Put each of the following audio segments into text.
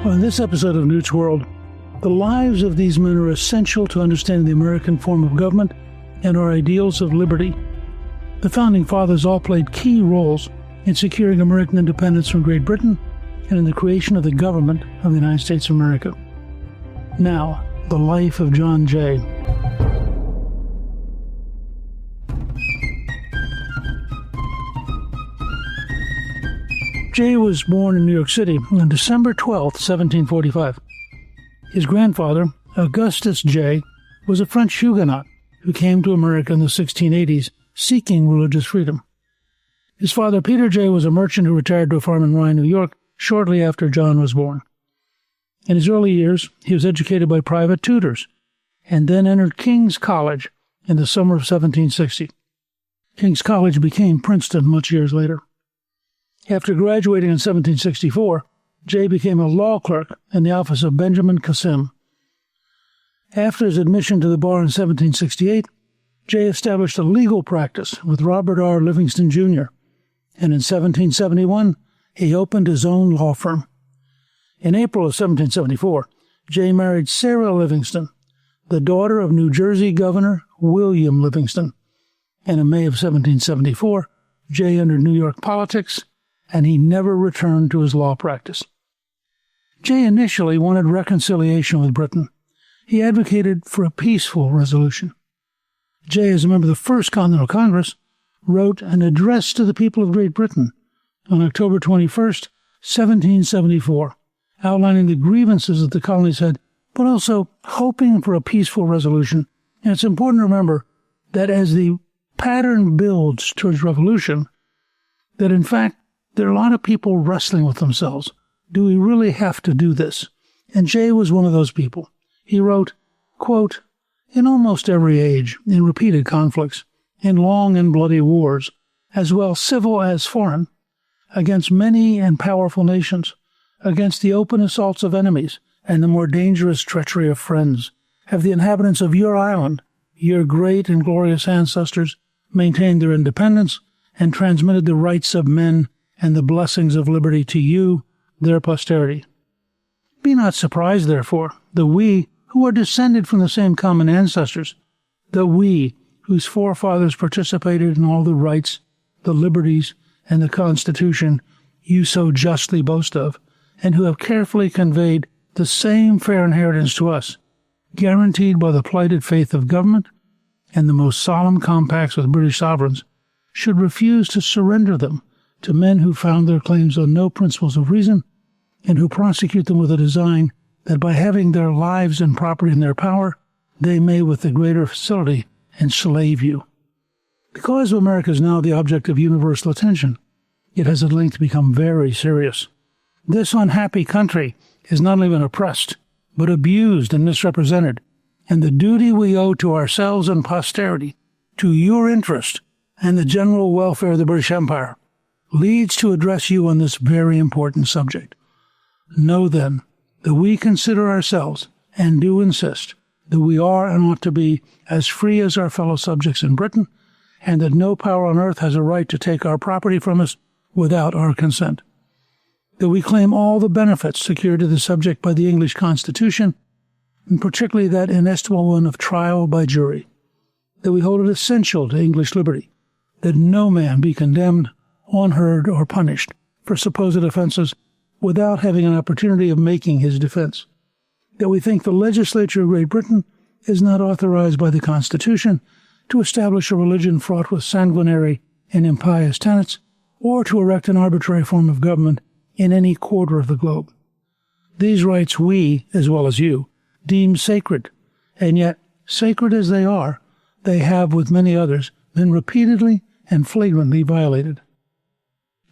In this episode of Newt's World, the lives of these men are essential to understanding the American form of government and our ideals of liberty. The Founding Fathers all played key roles in securing American independence from Great Britain and in the creation of the government of the United States of America. Now, the life of John Jay. Jay was born in New York City on December 12, 1745. His grandfather, Augustus Jay, was a French Huguenot who came to America in the 1680s seeking religious freedom. His father, Peter Jay, was a merchant who retired to a farm in Rye, New York, shortly after John was born. In his early years, he was educated by private tutors and then entered King's College in the summer of 1760. King's College became Princeton much years later. After graduating in 1764, Jay became a law clerk in the office of Benjamin Cassim. After his admission to the bar in 1768, Jay established a legal practice with Robert R. Livingston, Jr., and in 1771, he opened his own law firm. In April of 1774, Jay married Sarah Livingston, the daughter of New Jersey Governor William Livingston, and in May of 1774, Jay entered New York politics, and he never returned to his law practice. Jay initially wanted reconciliation with Britain. He advocated for a peaceful resolution. Jay, as a member of the First Continental Congress, wrote an address to the people of Great Britain on October 21, 1774, outlining the grievances that the colonies had, but also hoping for a peaceful resolution. And it's important to remember that as the pattern builds towards revolution, that in fact, there are a lot of people wrestling with themselves. Do we really have to do this? And Jay was one of those people. He wrote, quote, "In almost every age, in repeated conflicts, in long and bloody wars, as well civil as foreign, against many and powerful nations, against the open assaults of enemies and the more dangerous treachery of friends, have the inhabitants of your island, your great and glorious ancestors, maintained their independence and transmitted the rights of men and the blessings of liberty to you, their posterity. Be not surprised, therefore, that we, who are descended from the same common ancestors, that we, whose forefathers participated in all the rights, the liberties, and the Constitution you so justly boast of, and who have carefully conveyed the same fair inheritance to us, guaranteed by the plighted faith of government and the most solemn compacts with British sovereigns, should refuse to surrender them to men who found their claims on no principles of reason, and who prosecute them with a design that by having their lives and property in their power, they may with the greater facility enslave you. Because America is now the object of universal attention, it has at length become very serious. This unhappy country has not only been oppressed, but abused and misrepresented, and the duty we owe to ourselves and posterity, to your interest and the general welfare of the British Empire, leads to address you on this very important subject. Know, then, that we consider ourselves, and do insist, that we are and ought to be as free as our fellow subjects in Britain, and that no power on earth has a right to take our property from us without our consent. That we claim all the benefits secured to the subject by the English Constitution, and particularly that inestimable one of trial by jury. That we hold it essential to English liberty that no man be condemned, unheard, or punished for supposed offenses without having an opportunity of making his defense. That we think the legislature of Great Britain is not authorized by the Constitution to establish a religion fraught with sanguinary and impious tenets, or to erect an arbitrary form of government in any quarter of the globe. These rights we, as well as you, deem sacred, and yet, sacred as they are, they have, with many others, been repeatedly and flagrantly violated.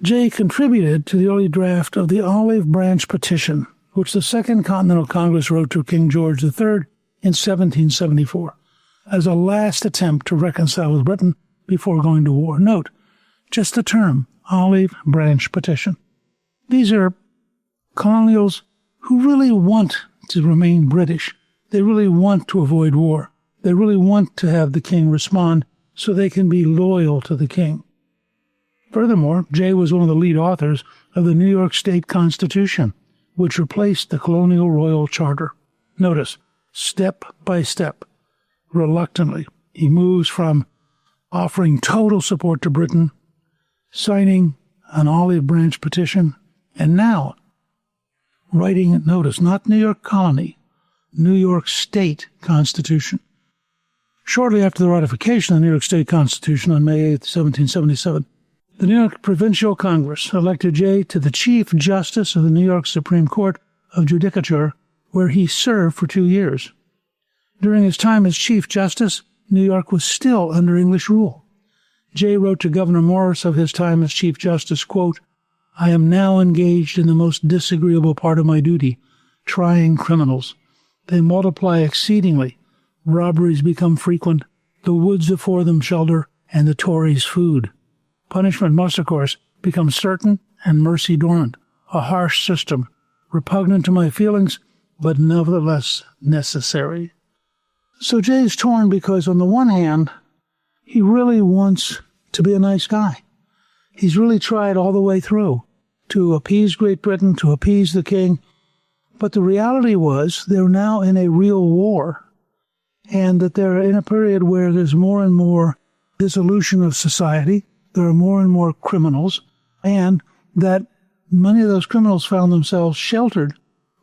Jay contributed to the early draft of the Olive Branch Petition, which the Second Continental Congress wrote to King George III in 1774, as a last attempt to reconcile with Britain before going to war. Note, just the term, Olive Branch Petition. These are colonials who really want to remain British. They really want to avoid war. They really want to have the king respond so they can be loyal to the king. Furthermore, Jay was one of the lead authors of the New York State Constitution, which replaced the colonial royal charter. Notice, step by step, reluctantly, he moves from offering total support to Britain, signing an Olive Branch Petition, and now writing, notice, not New York Colony, New York State Constitution. Shortly after the ratification of the New York State Constitution on May 8, 1777, the New York Provincial Congress elected Jay to the Chief Justice of the New York Supreme Court of Judicature, where he served for 2 years. During his time as Chief Justice, New York was still under English rule. Jay wrote to Governor Morris of his time as Chief Justice, quote, "I am now engaged in the most disagreeable part of my duty, trying criminals. They multiply exceedingly. Robberies become frequent. The woods afford them shelter, and the Tories food. Punishment must, of course, become certain and mercy dormant, a harsh system, repugnant to my feelings, but nevertheless necessary." So Jay is torn because, on the one hand, he really wants to be a nice guy. He's really tried all the way through to appease Great Britain, to appease the king. But the reality was they're now in a real war, and that they're in a period where there's more and more dissolution of society, there are more and more criminals, and that many of those criminals found themselves sheltered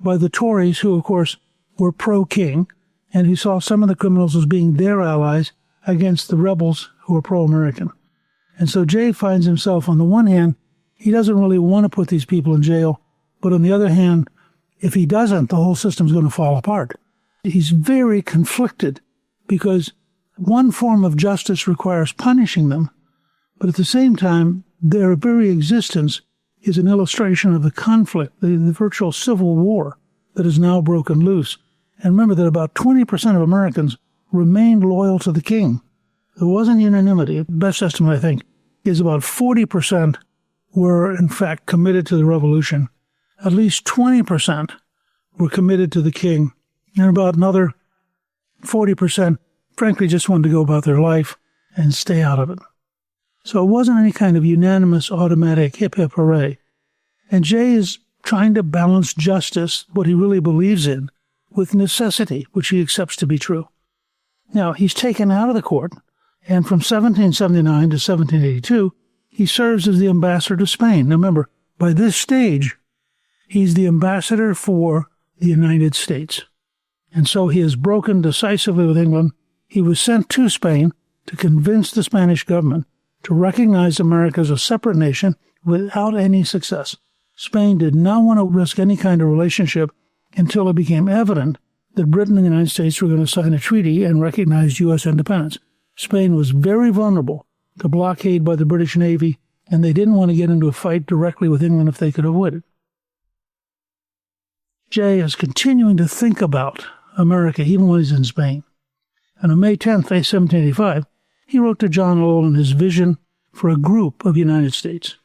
by the Tories, who, of course, were pro-king, and who saw some of the criminals as being their allies against the rebels who were pro-American. And so Jay finds himself, on the one hand, he doesn't really want to put these people in jail, but on the other hand, if he doesn't, the whole system's going to fall apart. He's very conflicted because one form of justice requires punishing them, but at the same time, their very existence is an illustration of the conflict, the virtual civil war that is now broken loose. And remember that about 20% of Americans remained loyal to the king. There wasn't unanimity. The best estimate, I think, is about 40% were, in fact, committed to the revolution. At least 20% were committed to the king, and about another 40%, frankly, just wanted to go about their life and stay out of it. So it wasn't any kind of unanimous, automatic, hip, hip, hooray. And Jay is trying to balance justice, what he really believes in, with necessity, which he accepts to be true. Now, he's taken out of the court, and from 1779 to 1782, he serves as the ambassador to Spain. Now, remember, by this stage, he's the ambassador for the United States. And so he has broken decisively with England. He was sent to Spain to convince the Spanish government to recognize America as a separate nation without any success. Spain did not want to risk any kind of relationship until it became evident that Britain and the United States were going to sign a treaty and recognize U.S. independence. Spain was very vulnerable to blockade by the British Navy, and they didn't want to get into a fight directly with England if they could avoid it. Jay is continuing to think about America even when he's in Spain. And on May 10th, 1785, he wrote to John Lowell in his vision for a group of United States.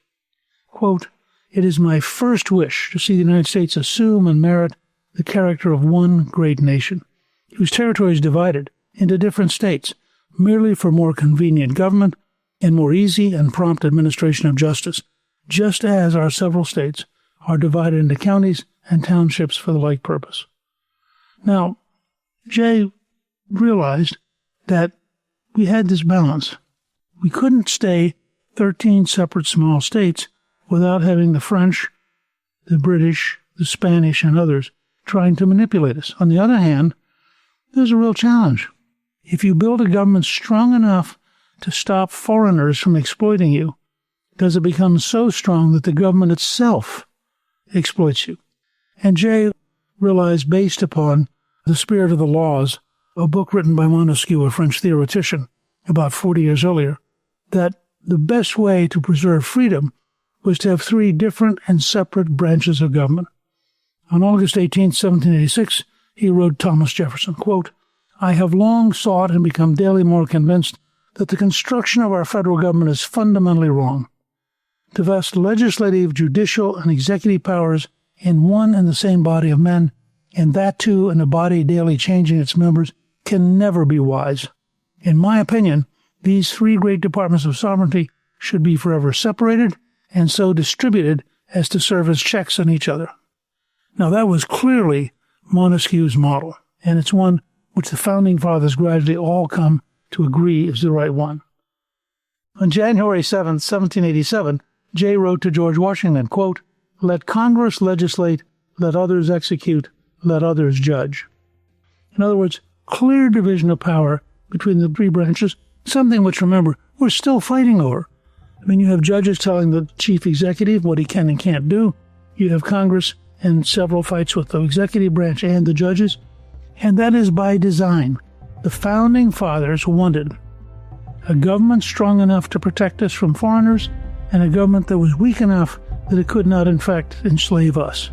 Quote, "It is my first wish to see the United States assume and merit the character of one great nation, whose territory is divided into different states, merely for more convenient government and more easy and prompt administration of justice, just as our several states are divided into counties and townships for the like purpose." Now, Jay realized that we had this balance. We couldn't stay 13 separate small states without having the French, the British, the Spanish, and others trying to manipulate us. On the other hand, there's a real challenge. If you build a government strong enough to stop foreigners from exploiting you, does it become so strong that the government itself exploits you? And Jay realized, based upon The Spirit of the Laws, a book written by Montesquieu, a French theoretician, about 40 years earlier, that the best way to preserve freedom was to have 3 different and separate branches of government. On August 18, 1786, he wrote Thomas Jefferson, quote, "I have long sought and become daily more convinced that the construction of our federal government is fundamentally wrong. To vest legislative, judicial, and executive powers in one and the same body of men, and that too in a body daily changing its members, can never be wise. In my opinion, these 3 great departments of sovereignty should be forever separated and so distributed as to serve as checks on each other." Now, that was clearly Montesquieu's model, and it's one which the Founding Fathers gradually all come to agree is the right one. On January 7, 1787, Jay wrote to George Washington, quote, "Let Congress legislate, let others execute, let others judge." In other words, clear division of power between the three branches, something which, remember, we're still fighting over. I mean, you have judges telling the chief executive what he can and can't do. You have Congress and several fights with the executive branch and the judges. And that is by design. The Founding Fathers wanted a government strong enough to protect us from foreigners and a government that was weak enough that it could not, in fact, enslave us.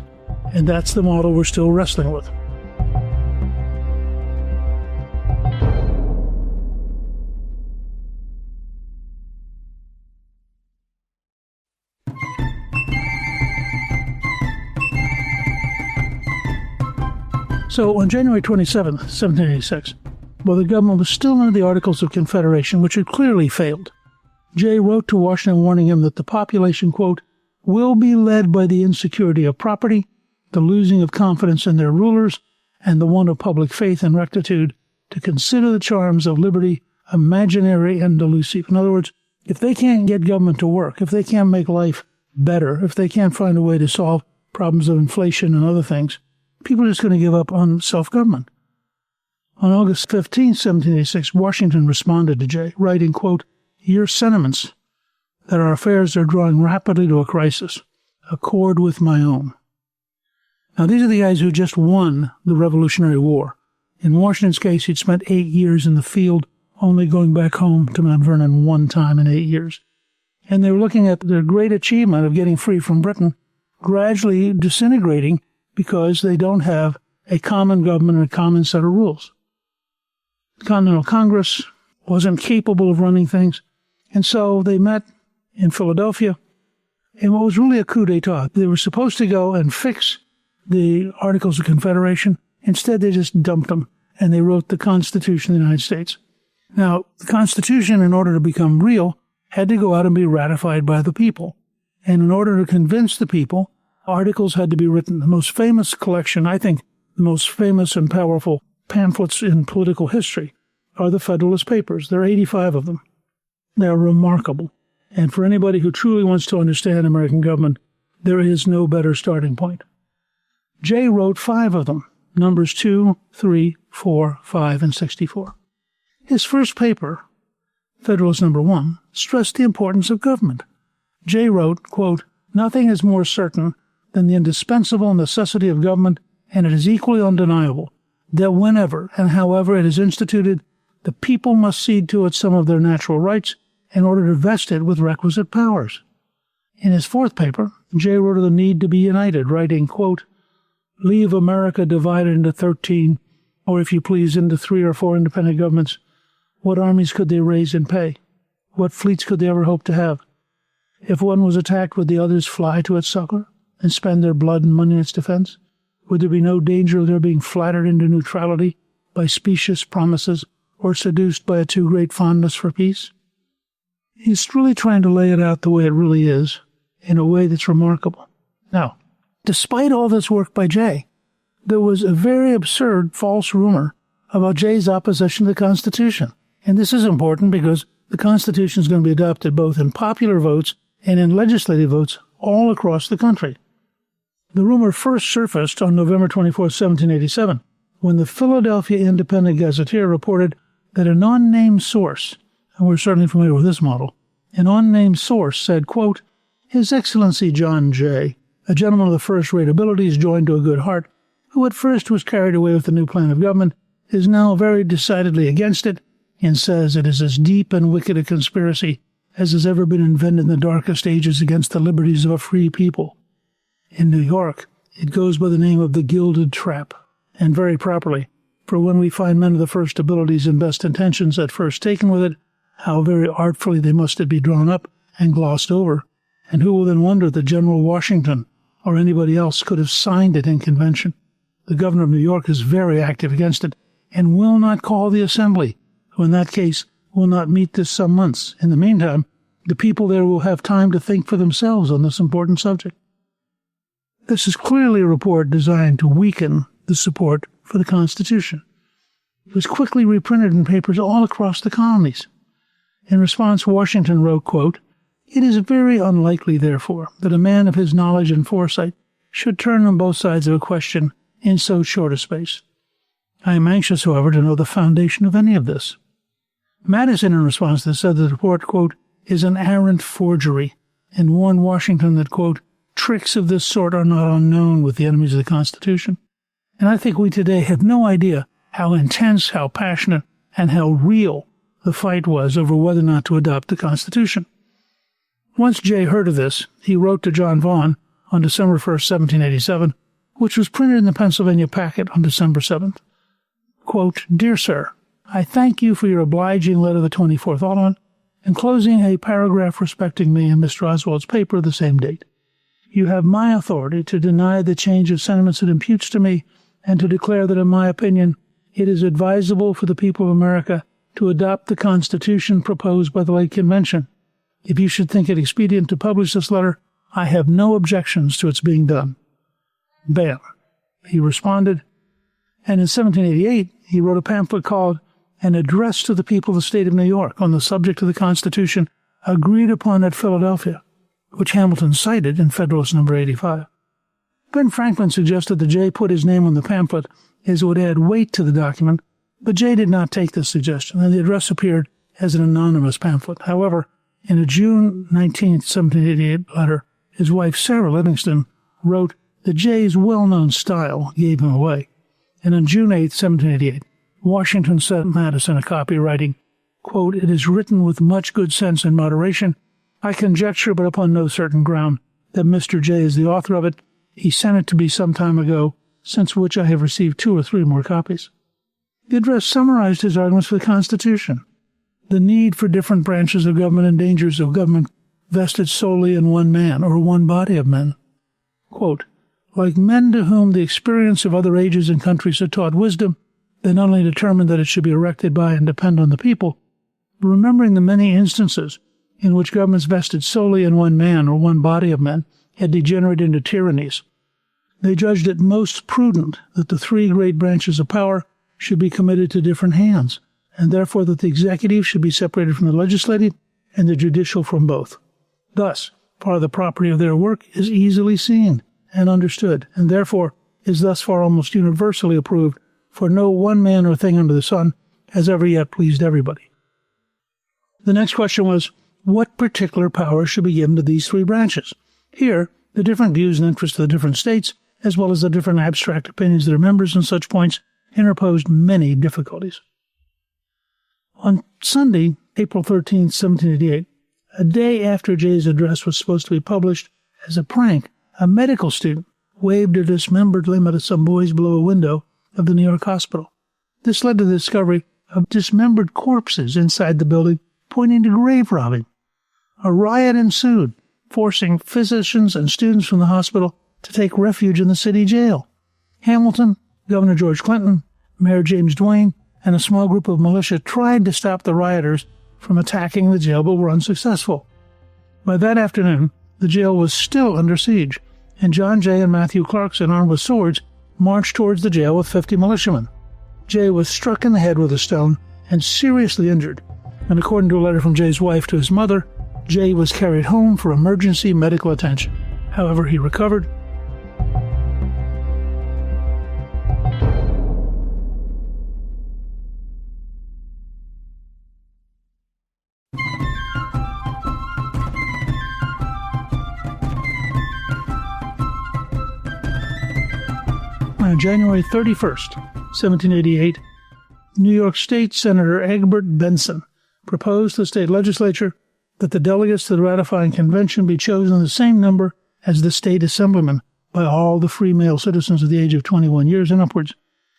And that's the model we're still wrestling with. So on January 27, 1786, while the government was still under the Articles of Confederation, which had clearly failed, Jay wrote to Washington warning him that the population, quote, "will be led by the insecurity of property, the losing of confidence in their rulers, and the want of public faith and rectitude to consider the charms of liberty imaginary and delusive." In other words, if they can't get government to work, if they can't make life better, if they can't find a way to solve problems of inflation and other things, people are just going to give up on self-government. On August 15, 1786, Washington responded to Jay, writing, quote, "Your sentiments that our affairs are drawing rapidly to a crisis accord with my own." Now, these are the guys who just won the Revolutionary War. In Washington's case, he'd spent 8 years in the field, only going back home to Mount Vernon one time in 8 years. And they were looking at their great achievement of getting free from Britain gradually disintegrating because they don't have a common government and a common set of rules. The Continental Congress wasn't capable of running things, and so they met in Philadelphia in what was really a coup d'etat. They were supposed to go and fix the Articles of Confederation. Instead, they just dumped them, and they wrote the Constitution of the United States. Now, the Constitution, in order to become real, had to go out and be ratified by the people. And in order to convince the people, articles had to be written. The most famous collection, I think, the most famous and powerful pamphlets in political history are the Federalist Papers. There are 85 of them. They're remarkable. And for anybody who truly wants to understand American government, there is no better starting point. Jay wrote 5 of them, numbers 2, 3, 4, 5, and 64. His first paper, Federalist number 1, stressed the importance of government. Jay wrote, quote, "Nothing is more certain than the indispensable necessity of government, and it is equally undeniable that whenever and however it is instituted, the people must cede to it some of their natural rights in order to vest it with requisite powers." In his 4th paper, Jay wrote of the need to be united, writing, quote, "Leave America divided into 13, or if you please, into 3 or 4 independent governments. What armies could they raise and pay? What fleets could they ever hope to have? If one was attacked, would the others fly to its succor and spend their blood and money in its defense? Would there be no danger of their being flattered into neutrality by specious promises or seduced by a too great fondness for peace?" He's really trying to lay it out the way it really is, in a way that's remarkable. Now, despite all this work by Jay, there was a very absurd false rumor about Jay's opposition to the Constitution. And this is important because the Constitution is going to be adopted both in popular votes and in legislative votes all across the country. The rumor first surfaced on November 24, 1787, when the Philadelphia Independent Gazetteer reported that an unnamed source, and we're certainly familiar with this model, an unnamed source said, quote, "His Excellency John Jay, a gentleman of the first-rate abilities joined to a good heart, who at first was carried away with the new plan of government, is now very decidedly against it, and says it is as deep and wicked a conspiracy as has ever been invented in the darkest ages against the liberties of a free people. In New York, it goes by the name of the Gilded Trap, and very properly, for when we find men of the first abilities and best intentions at first taken with it, how very artfully they must be drawn up and glossed over, and who will then wonder that General Washington or anybody else could have signed it in convention? The governor of New York is very active against it, and will not call the assembly, who in that case will not meet this some months. In the meantime, the people there will have time to think for themselves on this important subject." This is clearly a report designed to weaken the support for the Constitution. It was quickly reprinted in papers all across the colonies. In response, Washington wrote, quote, "It is very unlikely, therefore, that a man of his knowledge and foresight should turn on both sides of a question in so short a space. I am anxious, however, to know the foundation of any of this." Madison, in response to this, said the report, quote, "is an arrant forgery," and warned Washington that, quote, "tricks of this sort are not unknown with the enemies of the Constitution." And I think we today have no idea how intense, how passionate, and how real the fight was over whether or not to adopt the Constitution. Once Jay heard of this, he wrote to John Vaughan on December 1st, 1787, which was printed in the Pennsylvania Packet on December 7th. Quote, "Dear Sir, I thank you for your obliging letter of the 24th ultimo, enclosing a paragraph respecting me in Mr. Oswald's paper of the same date. You have my authority to deny the change of sentiments it imputes to me, and to declare that, in my opinion, it is advisable for the people of America to adopt the Constitution proposed by the late convention. If you should think it expedient to publish this letter, I have no objections to its being done." Bam. He responded, and in 1788 he wrote a pamphlet called An Address to the People of the State of New York on the subject of the Constitution agreed upon at Philadelphia, which Hamilton cited in Federalist No. 85. Ben Franklin suggested that Jay put his name on the pamphlet as it would add weight to the document, but Jay did not take this suggestion, and the address appeared as an anonymous pamphlet. However, in a June 19, 1788 letter, his wife Sarah Livingston wrote that Jay's well-known style gave him away. And on June 8, 1788, Washington sent Madison a copy, writing, quote, "It is written with much good sense and moderation. I conjecture, but upon no certain ground, that Mr. Jay is the author of it. He sent it to me some time ago, since which I have received 2 or 3 more copies." The address summarized his arguments for the Constitution, the need for different branches of government and dangers of government vested solely in one man or one body of men. Quote, "Like men to whom the experience of other ages and countries had taught wisdom, they not only determined that it should be erected by and depend on the people, but remembering the many instances in which governments vested solely in one man or one body of men had degenerated into tyrannies, they judged it most prudent that the 3 great branches of power should be committed to different hands, and therefore that the executive should be separated from the legislative and the judicial from both. Thus, part of the property of their work is easily seen and understood, and therefore is thus far almost universally approved, for no one man or thing under the sun has ever yet pleased everybody." The next question was, what particular power should be given to these 3 branches? Here, the different views and interests of the different states, as well as the different abstract opinions of their members on such points, interposed many difficulties. On Sunday, April 13, 1788, a day after Jay's address was supposed to be published, as a prank, a medical student waved a dismembered limb at some boys below a window of the New York hospital. This led to the discovery of dismembered corpses inside the building, pointing to grave robbing. A riot ensued, forcing physicians and students from the hospital to take refuge in the city jail. Hamilton, Governor George Clinton, Mayor James Duane, and a small group of militia tried to stop the rioters from attacking the jail, but were unsuccessful. By that afternoon, the jail was still under siege, and John Jay and Matthew Clarkson, armed with swords, marched towards the jail with 50 militiamen. Jay was struck in the head with a stone and seriously injured, and according to a letter from Jay's wife to his mother, Jay was carried home for emergency medical attention. However, he recovered. On January 31st, 1788, New York State Senator Egbert Benson proposed to the state legislature that the delegates to the ratifying convention be chosen the same number as the state assemblymen by all the free male citizens of the age of 21 years and upwards,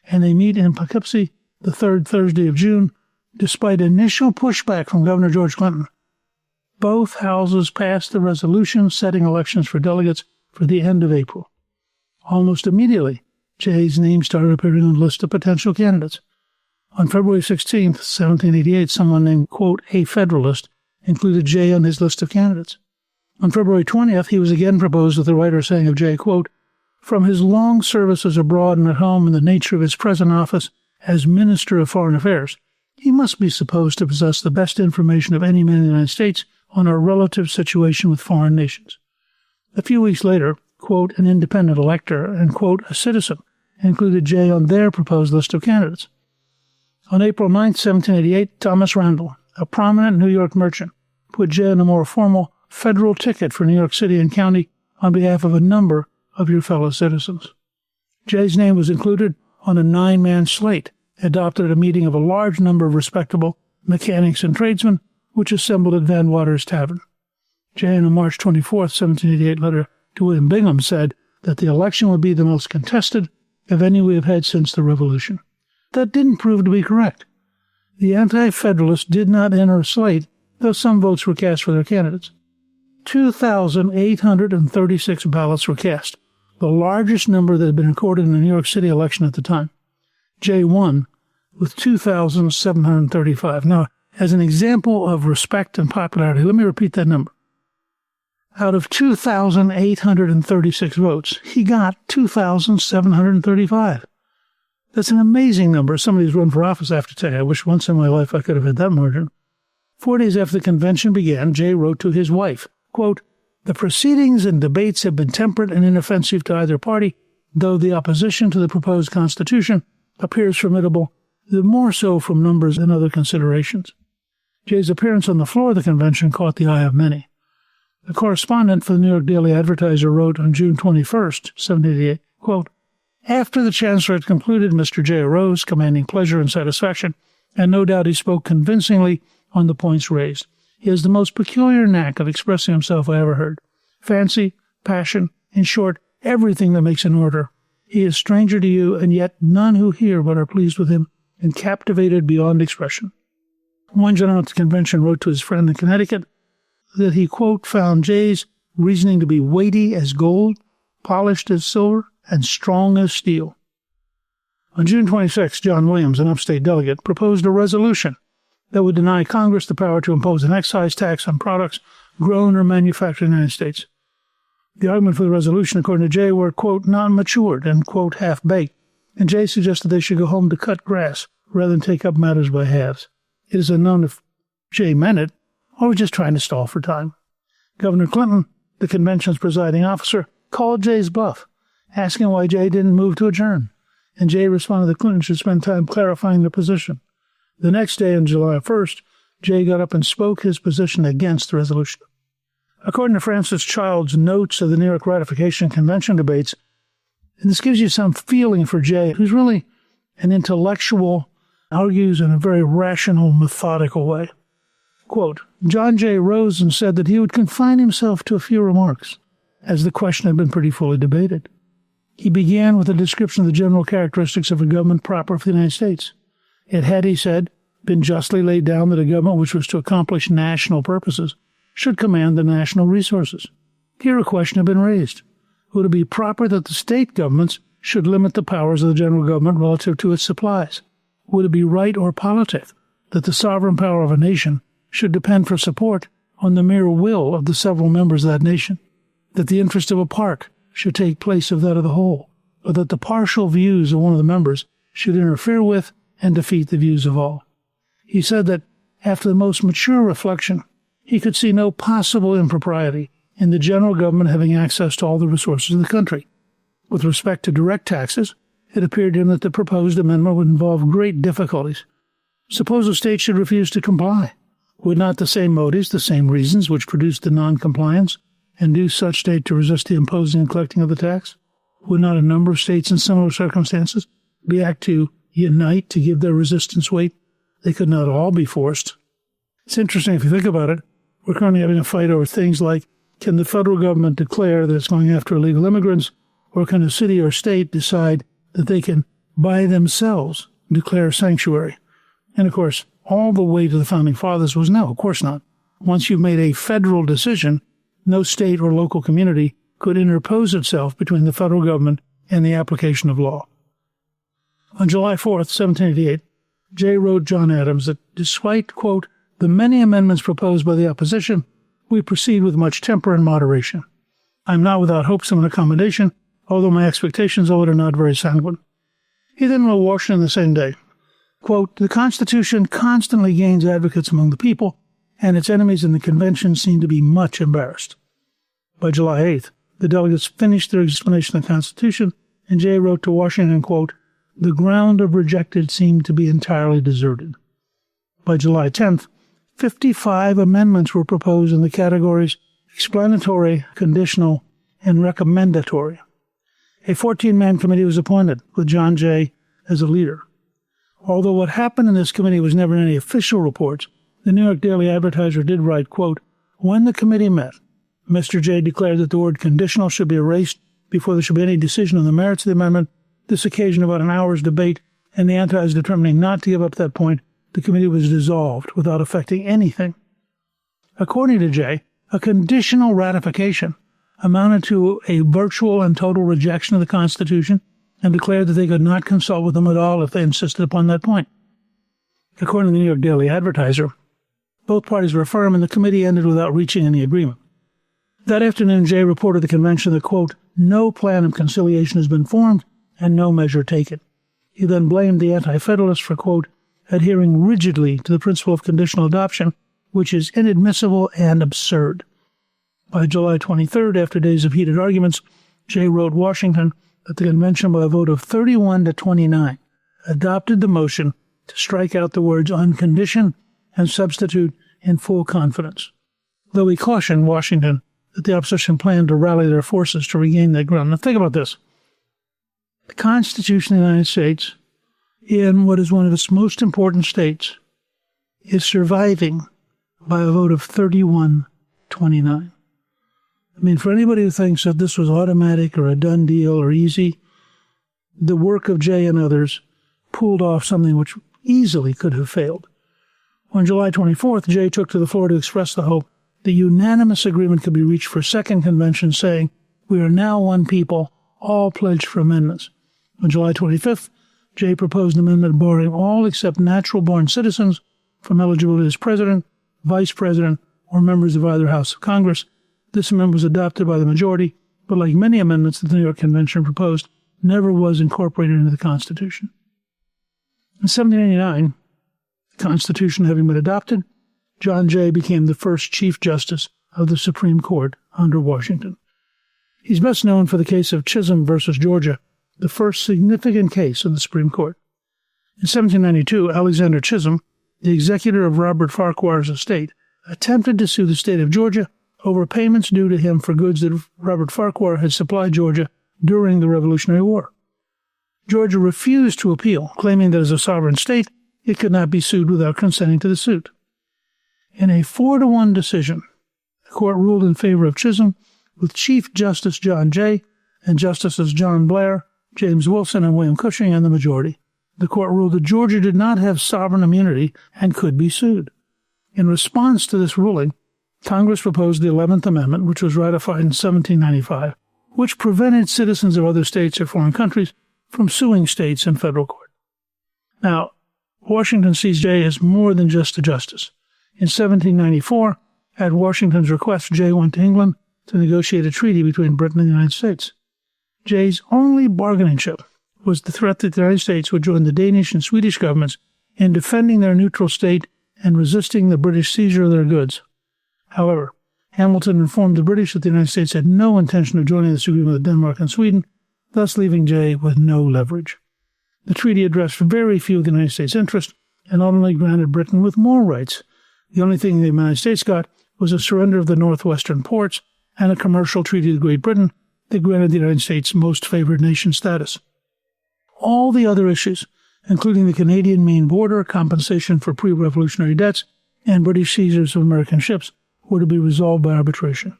and they meet in Poughkeepsie the 3rd Thursday of June, despite initial pushback from Governor George Clinton. Both houses passed the resolution setting elections for delegates for the end of April. Almost immediately, Jay's name started appearing on the list of potential candidates. On February 16, 1788, someone named, quote, a Federalist, included Jay on his list of candidates. On February 20th, he was again proposed with the writer saying of Jay, quote, From his long services abroad and at home and the nature of his present office as Minister of Foreign Affairs, he must be supposed to possess the best information of any man in the United States on our relative situation with foreign nations. A few weeks later, quote, an independent elector and, quote, a citizen included Jay on their proposed list of candidates. On April 9, 1788, Thomas Randall, a prominent New York merchant, put Jay on a more formal federal ticket for New York City and County on behalf of a number of your fellow citizens. Jay's name was included on a 9-man slate adopted at a meeting of a large number of respectable mechanics and tradesmen, which assembled at Van Water's Tavern. Jay, in a March 24, 1788 letter to William Bingham, said that the election would be the most contested of any we have had since the Revolution. That didn't prove to be correct. The anti-Federalists did not enter a slate, though some votes were cast for their candidates. 2,836 ballots were cast, the largest number that had been recorded in the New York City election at the time. Jay won with 2,735. Now, as an example of respect and popularity, let me repeat that number. Out of 2,836 votes, he got 2,735. That's an amazing number. Somebody who's run for office, I have to tell you. I wish once in my life I could have had that margin. 4 days after the convention began, Jay wrote to his wife, quote, the proceedings and debates have been temperate and inoffensive to either party, though the opposition to the proposed Constitution appears formidable, the more so from numbers and other considerations. Jay's appearance on the floor of the convention caught the eye of many. The correspondent for the New York Daily Advertiser wrote on June 21, 1788, quote, after the Chancellor had concluded, Mr. Jay arose, commanding pleasure and satisfaction, and no doubt he spoke convincingly on the points raised. He has the most peculiar knack of expressing himself I ever heard. Fancy, passion, in short, everything that makes an orator. He is stranger to you, and yet none who hear but are pleased with him and captivated beyond expression. One gentleman at the convention wrote to his friend in Connecticut that he, quote, found Jay's reasoning to be weighty as gold, polished as silver, and strong as steel. On June 26, John Williams, an upstate delegate, proposed a resolution that would deny Congress the power to impose an excise tax on products grown or manufactured in the United States. The argument for the resolution, according to Jay, were, quote, not matured and, quote, half-baked, and Jay suggested they should go home to cut grass rather than take up matters by halves. It is unknown if Jay meant it or was just trying to stall for time. Governor Clinton, the convention's presiding officer, called Jay's bluff, asking why Jay didn't move to adjourn, and Jay responded that Clinton should spend time clarifying the position. The next day, on July 1st, Jay got up and spoke his position against the resolution. According to Francis Child's notes of the New York Ratification Convention debates, and this gives you some feeling for Jay, who's really an intellectual, argues in a very rational, methodical way. Quote, John Jay rose and said that he would confine himself to a few remarks, as the question had been pretty fully debated. He began with a description of the general characteristics of a government proper for the United States. It had, he said, been justly laid down that a government which was to accomplish national purposes should command the national resources. Here a question had been raised. Would it be proper that the state governments should limit the powers of the general government relative to its supplies? Would it be right or politic that the sovereign power of a nation should depend for support on the mere will of the several members of that nation? That the interest of a part should take place of that of the whole, or that the partial views of one of the members should interfere with and defeat the views of all? He said that, after the most mature reflection, he could see no possible impropriety in the general government having access to all the resources of the country. With respect to direct taxes, it appeared to him that the proposed amendment would involve great difficulties. Suppose a state should refuse to comply. Would not the same motives, the same reasons which produced the non-compliance, induce such state to resist the imposing and collecting of the tax? Would not a number of states in similar circumstances be apt to unite to give their resistance weight? They could not all be forced. It's interesting if you think about it. We're currently having a fight over things like, can the federal government declare that it's going after illegal immigrants, or can a city or state decide that they can, by themselves, declare sanctuary? And, of course, all the way to the Founding Fathers was no, of course not. Once you've made a federal decision, no state or local community could interpose itself between the federal government and the application of law. On July 4th, 1788, Jay wrote John Adams that despite, quote, the many amendments proposed by the opposition, we proceed with much temper and moderation. I am not without hopes of an accommodation, although my expectations of it are not very sanguine. He then wrote Washington the same day, quote, "The Constitution constantly gains advocates among the people, and its enemies in the convention seem to be much embarrassed." By July 8th, the delegates finished their explanation of the Constitution, and Jay wrote to Washington, quote, "The ground of rejected seemed to be entirely deserted." By July 10th, 55 amendments were proposed in the categories explanatory, conditional, and recommendatory. A 14-man committee was appointed, with John Jay as a leader. Although what happened in this committee was never in any official reports, the New York Daily Advertiser did write, quote, "When the committee met, Mr. Jay declared that the word conditional should be erased before there should be any decision on the merits of the amendment. This occasioned about an hour's debate, and the antis determining not to give up that point, the committee was dissolved without affecting anything." According to Jay, a conditional ratification amounted to a virtual and total rejection of the Constitution and declared that they could not consult with them at all if they insisted upon that point. According to the New York Daily Advertiser, both parties were firm and the committee ended without reaching any agreement. That afternoon, Jay reported to the convention that, quote, "No plan of conciliation has been formed and no measure taken." He then blamed the Anti-Federalists for, quote, "adhering rigidly to the principle of conditional adoption, which is inadmissible and absurd." By July 23rd, after days of heated arguments, Jay wrote Washington that the convention, by a vote of 31 to 29, adopted the motion to strike out the words "on condition" and substitute "in full confidence," though he cautioned Washington that the opposition planned to rally their forces to regain that ground. Now think about this. The Constitution of the United States, in what is one of its most important states, is surviving by a vote of 31-29. I mean, for anybody who thinks that this was automatic or a done deal or easy, the work of Jay and others pulled off something which easily could have failed. On July 24th, Jay took to the floor to express the hope the unanimous agreement could be reached for second convention, saying, "We are now one people, all pledged for amendments." On July 25th, Jay proposed an amendment barring all except natural-born citizens from eligibility as president, vice president, or members of either House of Congress. This amendment was adopted by the majority, but like many amendments that the New York Convention proposed, never was incorporated into the Constitution. In 1789, the Constitution having been adopted, John Jay became the first Chief Justice of the Supreme Court under Washington. He's best known for the case of Chisholm versus Georgia, the first significant case of the Supreme Court. In 1792, Alexander Chisholm, the executor of Robert Farquhar's estate, attempted to sue the state of Georgia over payments due to him for goods that Robert Farquhar had supplied Georgia during the Revolutionary War. Georgia refused to appeal, claiming that as a sovereign state, it could not be sued without consenting to the suit. In a 4-1 decision, the court ruled in favor of Chisholm, with Chief Justice John Jay and Justices John Blair, James Wilson, and William Cushing in the majority. The court ruled that Georgia did not have sovereign immunity and could be sued. In response to this ruling, Congress proposed the 11th Amendment, which was ratified in 1795, which prevented citizens of other states or foreign countries from suing states in federal court. Now, Washington sees Jay as more than just a justice. In 1794, at Washington's request, Jay went to England to negotiate a treaty between Britain and the United States. Jay's only bargaining chip was the threat that the United States would join the Danish and Swedish governments in defending their neutral state and resisting the British seizure of their goods. However, Hamilton informed the British that the United States had no intention of joining this agreement with Denmark and Sweden, thus leaving Jay with no leverage. The treaty addressed very few of the United States' interests and ultimately granted Britain with more rights. The only thing the United States got was a surrender of the northwestern ports and a commercial treaty with Great Britain that granted the United States most favored nation status. All the other issues, including the Canadian Main Border, compensation for pre-revolutionary debts, and British seizures of American ships, were to be resolved by arbitration.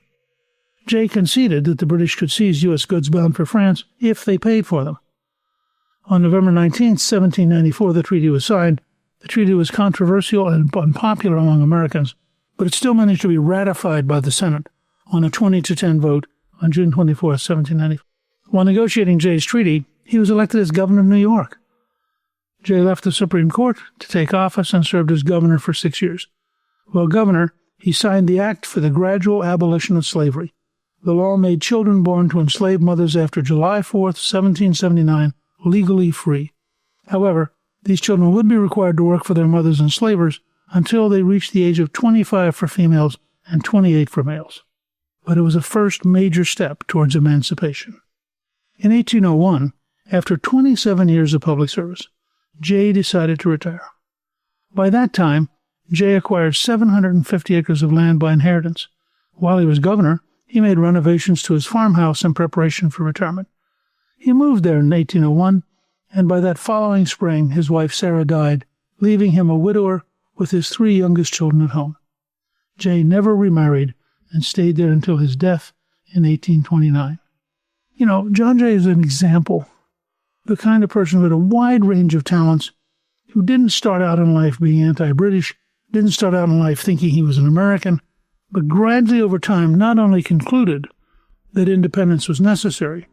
Jay conceded that the British could seize U.S. goods bound for France if they paid for them. On November 19, 1794, the treaty was signed. The treaty was controversial and unpopular among Americans, but it still managed to be ratified by the Senate on a 20-10 vote on June 24, 1794. While negotiating Jay's treaty, he was elected as governor of New York. Jay left the Supreme Court to take office and served as governor for 6 years. While governor, he signed the Act for the Gradual Abolition of Slavery, the law made children born to enslaved mothers after July 4th, 1779, legally free. However, these children would be required to work for their mothers enslavers until they reached the age of 25 for females and 28 for males. But it was a first major step towards emancipation. In 1801, after 27 years of public service, Jay decided to retire. By that time, Jay acquired 750 acres of land by inheritance. While he was governor, he made renovations to his farmhouse in preparation for retirement. He moved there in 1801, and by that following spring, his wife Sarah died, leaving him a widower with his 3 youngest children at home. Jay never remarried and stayed there until his death in 1829. John Jay is an example, the kind of person with a wide range of talents who didn't start out in life being anti-British, didn't start out in life thinking he was an American, but gradually over time not only concluded that independence was necessary,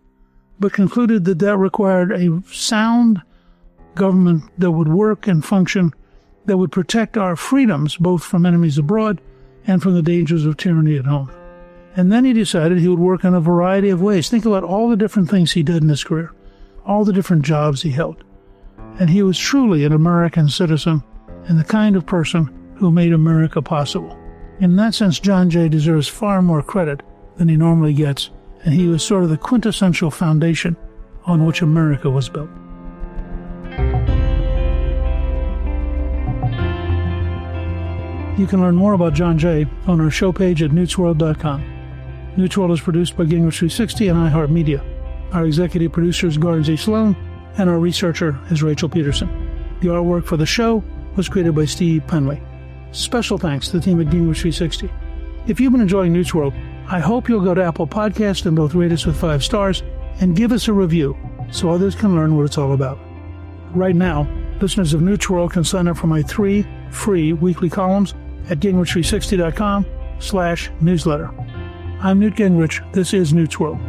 but concluded that that required a sound government that would work and function, that would protect our freedoms both from enemies abroad and from the dangers of tyranny at home. And then he decided he would work in a variety of ways. Think about all the different things he did in his career, all the different jobs he held. And he was truly an American citizen and the kind of person who made America possible. In that sense, John Jay deserves far more credit than he normally gets, and he was sort of the quintessential foundation on which America was built. You can learn more about John Jay on our show page at newtsworld.com. Newt's World is produced by Gingrich 360 and iHeartMedia. Our executive producer is Gordon Z. Sloan, and our researcher is Rachel Peterson. The artwork for the show was created by Steve Penley. Special thanks to the team at Gingrich 360. If you've been enjoying Newt's World, I hope you'll go to Apple Podcasts and both rate us with 5 stars and give us a review so others can learn what it's all about. Right now, listeners of Newt's World can sign up for my 3 free weekly columns at gingrich360.com/newsletter. I'm Newt Gingrich. This is Newt's World.